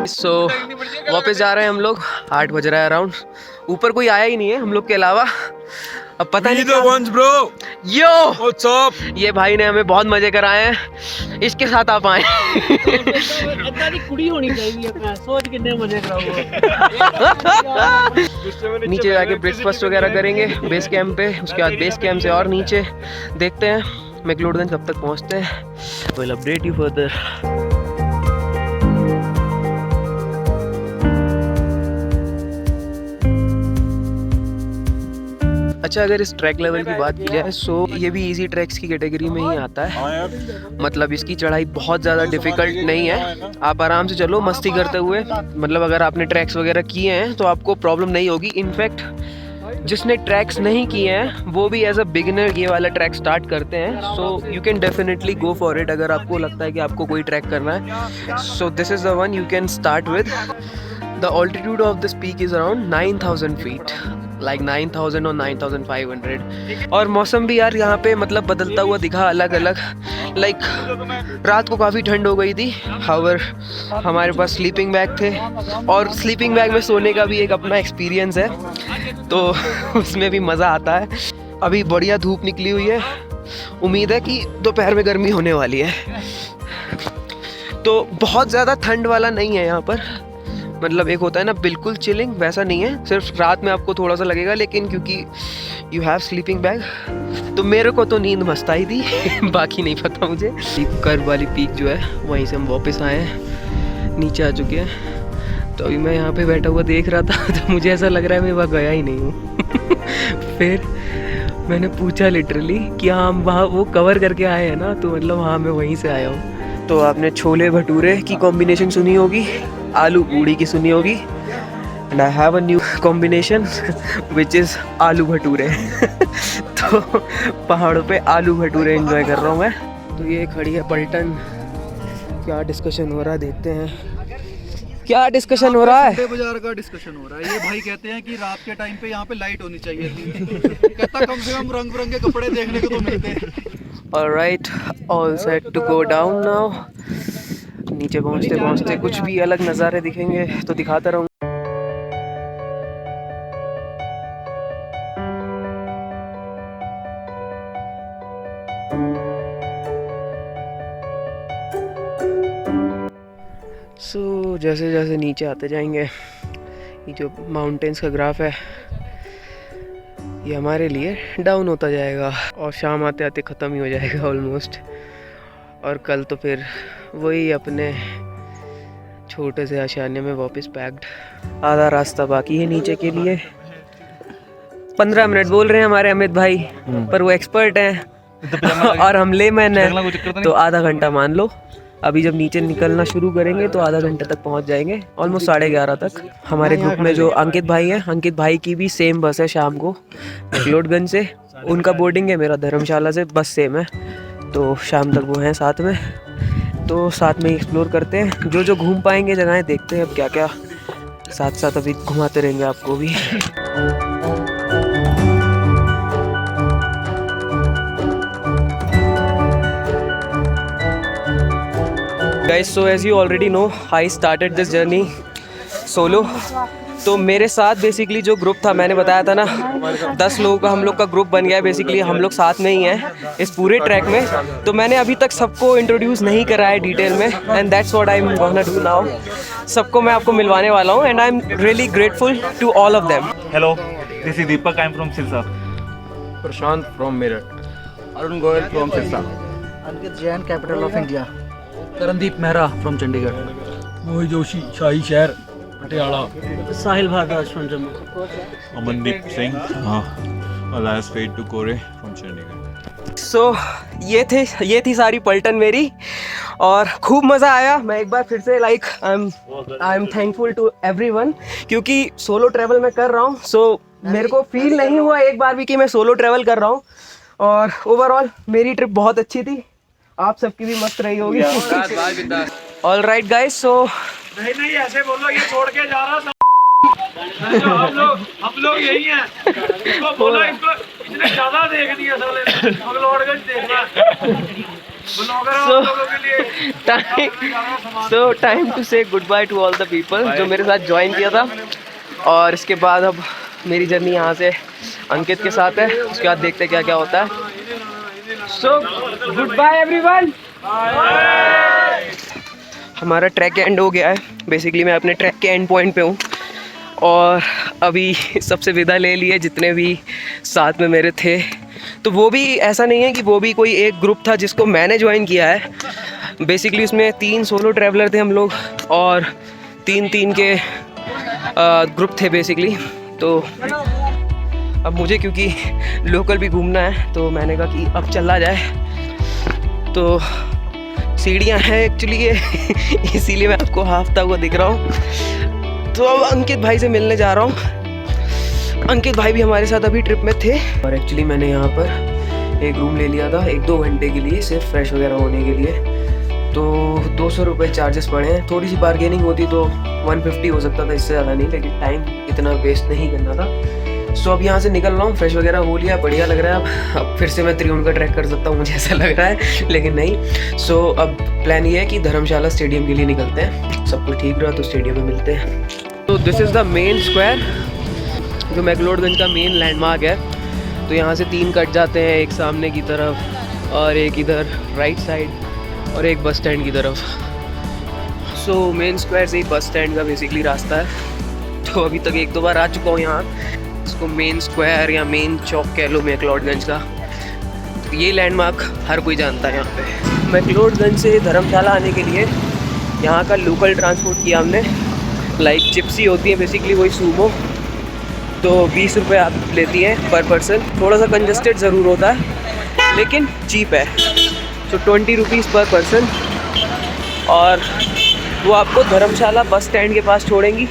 सो वापस जा रहे हैं हम लोग, 8 बज रहा है अराउंड। ऊपर कोई आया ही नहीं है हम लोग के अलावा। अब पता नहीं क्या ब्रो। Yo what's up. ये भाई ने हमें बहुत मजे कराए हैं, इसके साथ आप आए। नीचे जाके ब्रेकफास्ट वगैरह करेंगे बेस कैंप पे, उसके बाद बेस कैंप से और नीचे देखते हैं मैक्लोडगंज कब तक पहुंचते हैं। Will update you further. अच्छा, अगर इस ट्रैक लेवल की बात की जाए सो ये भी इजी ट्रैक्स की कैटेगरी में ही आता है। मतलब इसकी चढ़ाई बहुत ज़्यादा डिफ़िकल्ट नहीं है, आप आराम से चलो मस्ती करते हुए। मतलब अगर आपने ट्रैक्स वगैरह किए हैं तो आपको प्रॉब्लम नहीं होगी। इनफैक्ट जिसने ट्रैक्स नहीं किए हैं वो भी एज अ बिगिनर ये वाला ट्रैक स्टार्ट करते हैं। So you can definitely go for it अगर आपको लगता है कि आपको कोई ट्रैक करना है। So this is the one you can start with. The altitude of this peak is around 9000 feet, like 9000 और 9500। और मौसम भी यार यहाँ पे मतलब बदलता हुआ दिखा अलग अलग। लाइक रात को काफ़ी ठंड हो गई थी, हाउएवर हमारे पास स्लीपिंग बैग थे और स्लीपिंग बैग में सोने का भी एक अपना एक्सपीरियंस है, तो उसमें भी मज़ा आता है। अभी बढ़िया धूप निकली हुई है, उम्मीद है कि दोपहर में गर्मी होने वाली है। तो बहुत ज़्यादा ठंड वाला नहीं है यहाँ पर, मतलब एक होता है ना बिल्कुल चिलिंग, वैसा नहीं है। सिर्फ रात में आपको थोड़ा सा लगेगा, लेकिन क्योंकि यू हैव स्लीपिंग बैग तो मेरे को तो नींद मस्त आई थी। बाकी नहीं पता मुझे। कर्व वाली पीक जो है वहीं से हम वापस आए हैं, नीचे आ चुके हैं। तो अभी मैं यहाँ पे बैठा हुआ देख रहा था तो मुझे ऐसा लग रहा है मैं वहाँ गया ही नहीं हूँ। फिर मैंने पूछा लिटरली कि हाँ हम वहाँ वो कवर करके आए हैं ना, तो मतलब हाँ मैं वहीं से आया हूँ। तो आपने छोले भटूरे की कॉम्बिनेशन सुनी होगी, आलू पूड़ी की सुनी होगी, and I have a new combination which is आलू भटूरे। तो पहाड़ों पे आलू भटूरे एंजॉय कर रहा हूँ मैं। तो ये खड़ी है पलटन, क्या डिस्कशन हो रहा है देखते हैं। क्या डिस्कशन हो रहा है? संडे बाजार का डिस्कशन हो रहा है। ये भाई कहते हैं कि रात के टाइम पे यहाँ पे लाइट होनी चाहिए थी। कहता कम से कम रंग बिरंगे कपड़े देखने को तो मिलते हैं। Alright, all set to go down now. नीचे पहुँचते पहुँचते कुछ भी अलग नज़ारे दिखेंगे तो दिखाता रहूँगा। सो जैसे जैसे नीचे आते जाएंगे, ये जो माउंटेन्स का ग्राफ है ये हमारे लिए डाउन होता जाएगा और शाम आते आते ख़त्म ही हो जाएगा ऑलमोस्ट। और कल तो फिर वही अपने छोटे से आशियाने में वापस पैक्ड। आधा रास्ता बाकी है नीचे के लिए। 15 मिनट बोल रहे हैं हमारे अमित भाई, पर वो एक्सपर्ट हैं और हम लेमैन हैं, तो आधा घंटा मान लो। अभी जब नीचे निकलना शुरू करेंगे तो आधा घंटे तक पहुंच जाएंगे, ऑलमोस्ट 11:30 तक। हमारे ग्रुप में जो अंकित भाई हैं, अंकित भाई की भी सेम बस है शाम को मैक्लोडगंज से। उनका बोर्डिंग है, मेरा धर्मशाला से, बस सेम है, तो शाम तक वो हैं साथ में। तो साथ में एक्सप्लोर करते हैं, जो जो घूम पाएंगे जगहें देखते हैं अब क्या क्या, साथ साथ अभी घुमाते रहेंगे आपको भी। Guys, so as you already know, I started this journey solo. तो मेरे साथ बेसिकली जो ग्रुप था, मैंने बताया था ना 10 लोगों का हम लोग का ग्रुप बन गया है। बेसिकली हम लोग साथ में ही हैं इस पूरे ट्रैक में। तो मैंने अभी तक सबको इंट्रोड्यूस नहीं करा है डिटेल में, and that's what I am gonna do now. सबको मैं आपको मिलवाने वाला हूँ, and I am really grateful to all of them. Hello, this is Deepak, I am from Sirsa. Prashant from Meerut. Arun Goyal from Sirsa. Ankit Jain, capital of India. Karandeep Mehra from Chandigarh. Mohit Joshi, शाही शहर, पटियाला। साहिल भारद्वाज फ्रॉम जम्मू। अमनदीप सिंह, अलायस फेट टू कोरे फ्रॉम चंडीगढ़। सो ये थी सारी पलटन मेरी, और खूब मज़ा आया। मैं एक बार फिर से like I am thankful to everyone, क्योंकि सोलो ट्रैवल मैं कर रहा हूँ। सो मेरे को फील नहीं हुआ एक बार भी कि मैं सोलो ट्रैवल कर रहा हूँ, और ओवरऑल मेरी ट्रिप बहुत अच्छी थी। आप सबकी भी मस्त रही होगी। ऑल राइट गाइस, सो नहीं ऐसे बोलो, ये छोड़ के जा रहा था। हम लोग यही हैं। इसको बोलो, इसको इसने ज्यादा देख दिया साले, हम लोग देखना। So time to say goodbye to all the people जो मेरे साथ ज्वाइन किया था। और इसके बाद अब मेरी जर्नी यहाँ से अंकित के साथ है, उसके बाद देखते क्या क्या होता है। So good bye everyone. हमारा ट्रैक एंड हो गया है। बेसिकली मैं अपने ट्रैक के एंड पॉइंट पे हूँ और अभी सबसे विदा ले लिए जितने भी साथ में मेरे थे। तो वो भी ऐसा नहीं है कि वो भी कोई एक ग्रुप था जिसको मैंने ज्वाइन किया है। बेसिकली उसमें 3 सोलो ट्रैवलर थे हम लोग और 3 के ग्रुप थे बेसिकली। तो अब मुझे क्योंकि लोकल भी घूमना है तो मैंने कहा कि अब चला जाए। तो सीढ़ियाँ हैं एक्चुअली ये इसीलिए मैं आपको हाफता हुआ दिख रहा हूँ। तो अब अंकित भाई से मिलने जा रहा हूँ। अंकित भाई भी हमारे साथ अभी ट्रिप में थे और एक्चुअली मैंने यहाँ पर एक रूम ले लिया था 1-2 घंटे के लिए, सिर्फ फ्रेश वगैरह होने के लिए। तो 200 रुपये चार्जेस पड़े हैं। थोड़ी सी बार्गेनिंग होती तो 150 हो सकता था, इससे ज़्यादा नहीं, लेकिन टाइम इतना वेस्ट नहीं करना था। सो अब यहाँ से निकल रहा हूँ, फ्रेश वगैरह हो लिया, बढ़िया लग रहा है। अब फिर से मैं त्रियुण का ट्रैक कर सकता हूँ, मुझे ऐसा लग रहा है, लेकिन नहीं। सो अब प्लान ये है कि धर्मशाला स्टेडियम के लिए निकलते हैं। सब कुछ ठीक रहा तो स्टेडियम में मिलते हैं। तो this is the main square जो मैक्लोडगंज का मेन लैंडमार्क है। तो यहाँ से 3 कट जाते हैं, एक सामने की तरफ और एक इधर राइट साइड और एक बस स्टैंड की तरफ। सो मेन स्क्वायर से ही बस स्टैंड का बेसिकली रास्ता है। तो अभी तक 1-2 बार आ चुका हूँ यहाँ। इसको मेन स्क्वायर या मेन चौक कह लो मैक्लोडगंज का। तो ये लैंडमार्क हर कोई जानता है यहाँ पे। मैक्लोडगंज से धर्मशाला आने के लिए यहाँ का लोकल ट्रांसपोर्ट किया हमने। लाइक जिप्सी होती है बेसिकली, वही सूमो। तो 20 रुपये आप लेती हैं पर पर्सन। थोड़ा सा कंजस्टेड ज़रूर होता है लेकिन चीप है। तो 20 रुपीज़ पर पर्सन और वो आपको धर्मशाला बस स्टैंड के पास छोड़ेंगी।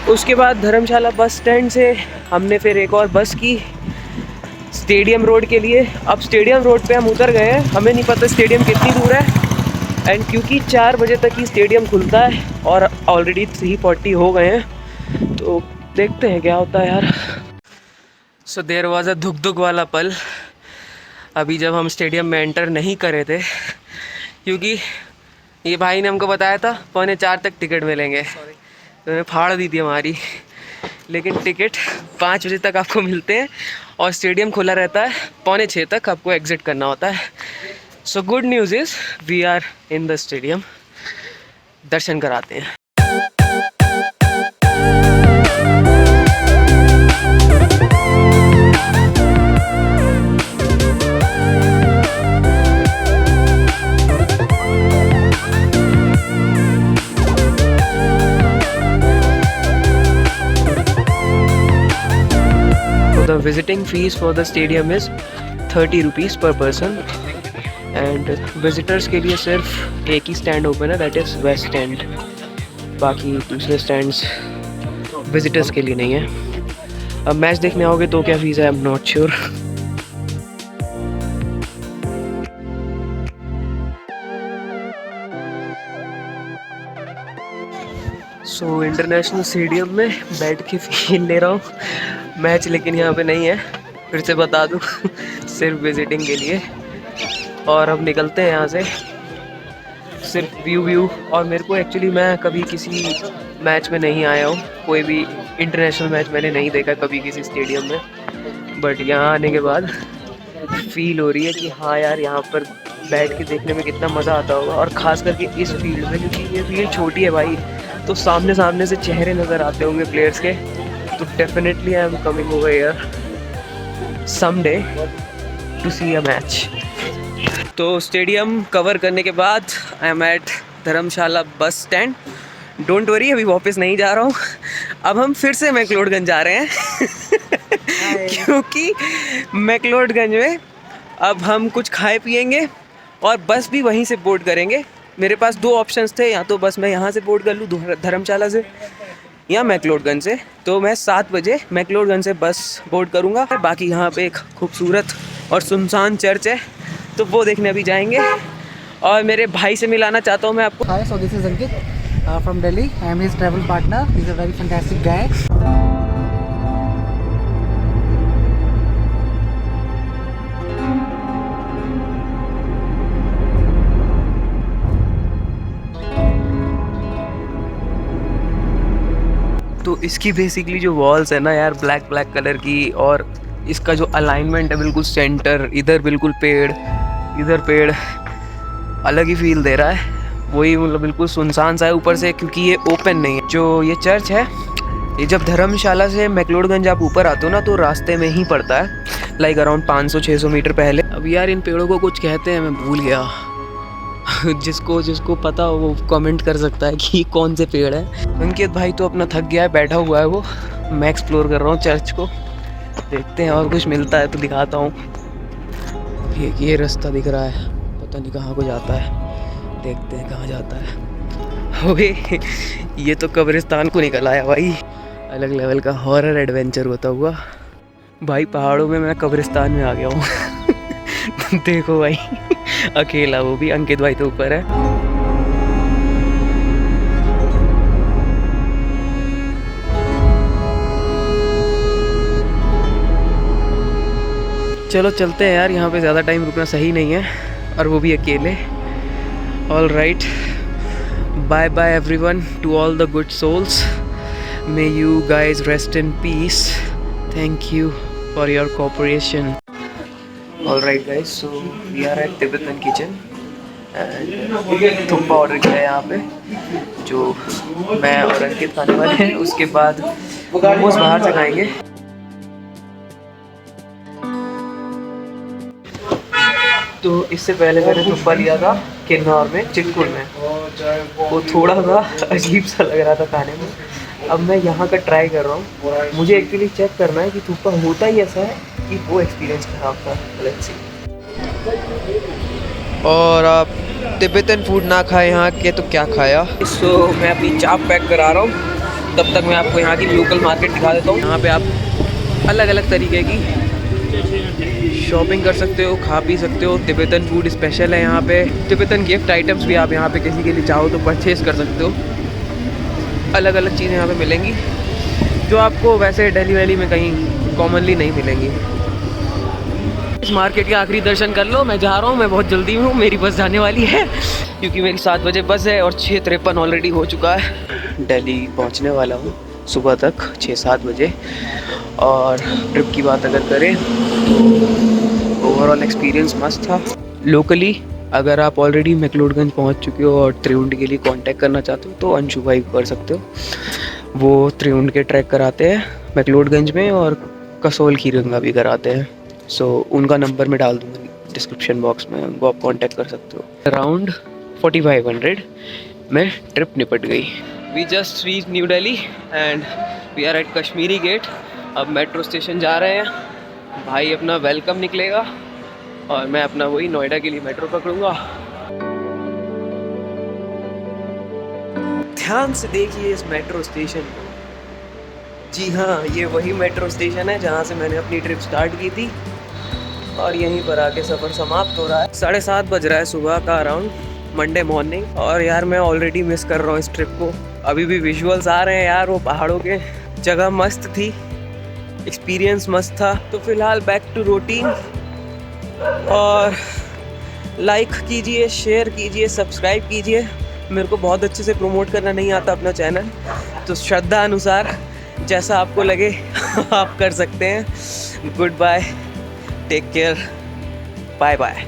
उसके बाद धर्मशाला बस स्टैंड से हमने फिर एक और बस की स्टेडियम रोड के लिए। अब स्टेडियम रोड पे हम उतर गए हैं, हमें नहीं पता स्टेडियम कितनी दूर है। एंड क्योंकि 4 बजे तक ही स्टेडियम खुलता है और ऑलरेडी 3:40 हो गए हैं, तो देखते हैं क्या होता है यार। सो देयर वाज अ धुक वाला पल अभी जब हम स्टेडियम में एंटर नहीं कर रहे थे, क्योंकि ये भाई ने हमको बताया था 3:45 तक टिकट मिलेंगे। तो उन्हें फाड़ दी थी हमारी, लेकिन टिकट 5 बजे तक आपको मिलते हैं और स्टेडियम खुला रहता है 5:45 तक आपको एग्ज़िट करना होता है। So good news is we are in the stadium. दर्शन कराते हैं। The visiting fees for the stadium is 30 rupees per person and visitors के लिए सिर्फ एक ही स्टैंड ओपन है, दैट इज़ वेस्ट स्टैंड। बाकी दूसरे स्टैंड्स विजिटर्स के लिए नहीं है। अब मैच देखने आओगे तो क्या फीस है, I am not sure. So international stadium में बैठ के फील ले रहा हूँ। मैच लेकिन यहाँ पे नहीं है, फिर से बता दूँ सिर्फ विजिटिंग के लिए। और अब निकलते हैं यहाँ से, सिर्फ व्यू। और मेरे को एक्चुअली मैं कभी किसी मैच में नहीं आया हूँ, कोई भी इंटरनेशनल मैच मैंने नहीं देखा कभी किसी स्टेडियम में। बट यहाँ आने के बाद फील हो रही है कि हाँ यार यहाँ पर बैठ के देखने में कितना मज़ा आता होगा। और ख़ास करके इस फील्ड में, क्योंकि ये फील्ड छोटी है भाई, तो सामने से चेहरे नज़र आते होंगे प्लेयर्स के। तो definitely I am coming over here someday to see a match. तो स्टेडियम कवर करने के बाद I am eight Dharamshala bus stand. Don't worry, अभी वापस नहीं जा रहा हूँ। अब हम फिर से मैक्लोडगंज जा रहे हैं क्योंकि मैक्लोडगंज में अब हम कुछ खाए पिएंगे और बस भी वहीं से बोर्ड करेंगे। मेरे पास 2 ऑप्शंस थे, या तो बस मैं यहाँ से बोर्ड कर लूँ धर्मशाला से या मैक्लोडगंज से। तो मैं 7 बजे मैक्लोडगंज से बस बोर्ड करूँगा। बाकी यहाँ पे एक खूबसूरत और सुनसान चर्च है, तो वो देखने अभी जाएंगे। और मेरे भाई से मिलाना चाहता हूँ मैं आपको। Hi, so this is Ankit from Delhi. I am his travel partner. He's a very fantastic guy. इसकी बेसिकली जो वॉल्स है ना यार ब्लैक ब्लैक कलर की, और इसका जो अलाइनमेंट है बिल्कुल सेंटर, इधर बिल्कुल पेड़, इधर पेड़, अलग ही फील दे रहा है। वही मतलब बिल्कुल सुनसान सा है ऊपर से, क्योंकि ये ओपन नहीं है। जो ये चर्च है, ये जब धर्मशाला से मैक्लोडगंज आप ऊपर आते हो ना, तो रास्ते में ही पड़ता है, लाइक अराउंड 500-600 मीटर पहले। अब यार इन पेड़ों को कुछ कहते हैं, मैं भूल गया। जिसको पता हो वो कमेंट कर सकता है कि कौन से पेड़ है। अंकित भाई तो अपना थक गया है, बैठा हुआ है वो। मैं एक्सप्लोर कर रहा हूँ चर्च को, देखते हैं और कुछ मिलता है तो दिखाता हूँ। ये रास्ता दिख रहा है, पता नहीं कहाँ को जाता है, देखते हैं कहाँ जाता है। ओए ये तो कब्रिस्तान को निकल आया भाई, अलग लेवल का हॉरर एडवेंचर होता हुआ। भाई पहाड़ों में मैं कब्रिस्तान में आ गया हूँ। देखो भाई अकेला, वो भी अंकित भाई तो ऊपर है। चलो चलते हैं यार, यहाँ पे ज़्यादा टाइम रुकना सही नहीं है, और वो भी अकेले। All right, bye bye everyone to all the good souls, may you guys rest in peace, thank you for your cooperation. All right guys, so we are at Tibetan kitchen and thukpa order किया है यहाँ पे, जो मैं और अंकित खाने वाले हैं। उसके बाद मोमोज बाहर से खाएंगे। तो इससे पहले मैंने थुप्पा लिया था किन्नौर में, चिटकुल में, वो थोड़ा सा अजीब सा लग रहा था खाने में। अब मैं यहाँ का ट्राई कर रहा हूँ, मुझे एक्चुअली चेक करना है कि थुप्पा होता ही ऐसा है कि वो एक्सपीरियंस खराब था। Let's see. और आप तिब्बतन फूड ना खाए यहाँ के तो क्या खाया? सो मैं अपनी चाप पैक करा रहा हूँ, तब तक मैं आपको यहाँ की लोकल मार्केट दिखा देता हूँ। यहाँ पे आप अलग अलग तरीके की शॉपिंग कर सकते हो, खा पी सकते हो। तिब्बतन फूड स्पेशल है यहाँ पे। तिब्बतन गिफ्ट आइटम्स भी आप यहाँ पे किसी के लिए चाहो तो परचेज़ कर सकते हो। अलग अलग चीज़ें यहाँ पे मिलेंगी जो आपको वैसे दिल्ली वैली में कहीं कॉमनली नहीं मिलेंगी। इस मार्केट के आखिरी दर्शन कर लो। मैं जा रहा हूँ, मैं बहुत जल्दी हूँ, मेरी बस जाने वाली है, क्योंकि मेरी 7 बजे बस है और 6:53 ऑलरेडी हो चुका है। दिल्ली पहुँचने वाला हूँ सुबह तक 6-7 बजे। और ट्रिप की बात अगर करें तो ओवरऑल एक्सपीरियंस मस्त था। लोकली अगर आप ऑलरेडी मैक्लोडगंज पहुंच चुके हो और त्रिउंड के लिए कांटेक्ट करना चाहते हो तो अंशु भाई कर सकते हो। वो त्रिउंड के ट्रैक कराते हैं मैक्लोडगंज में, और कसोल खीरंगा भी कराते हैं। सो उनका नंबर मैं डाल दूँगा डिस्क्रिप्शन बॉक्स में, उनको आप कांटेक्ट कर सकते हो। अराउंड 4500 में ट्रिप निपट गई। We just reach New Delhi and we are at Kashmiri Gate. अब मेट्रो स्टेशन जा रहे हैं। भाई अपना वेलकम निकलेगा और मैं अपना वही नोएडा के लिए मेट्रो पकड़ूंगा। ध्यान से देखिए इस मेट्रो स्टेशन को। जी हाँ, ये वही मेट्रो स्टेशन है जहाँ से मैंने अपनी ट्रिप स्टार्ट की थी, और यहीं पर आके सफ़र समाप्त हो रहा है। 7:30 बज रहा है सुबह का अराउंड, मंडे मॉर्निंग। और यार मैं ऑलरेडी मिस कर रहा हूँ इस ट्रिप को। अभी भी विजुअल्स आ रहे हैं यार वो पहाड़ों के। जगह मस्त थी, एक्सपीरियंस मस्त था। तो फिलहाल बैक टू रूटीन। और लाइक कीजिए, शेयर कीजिए, सब्सक्राइब कीजिए। मेरे को बहुत अच्छे से प्रमोट करना नहीं आता अपना चैनल, तो श्रद्धा अनुसार जैसा आपको लगे आप कर सकते हैं। Good bye, take care, bye bye.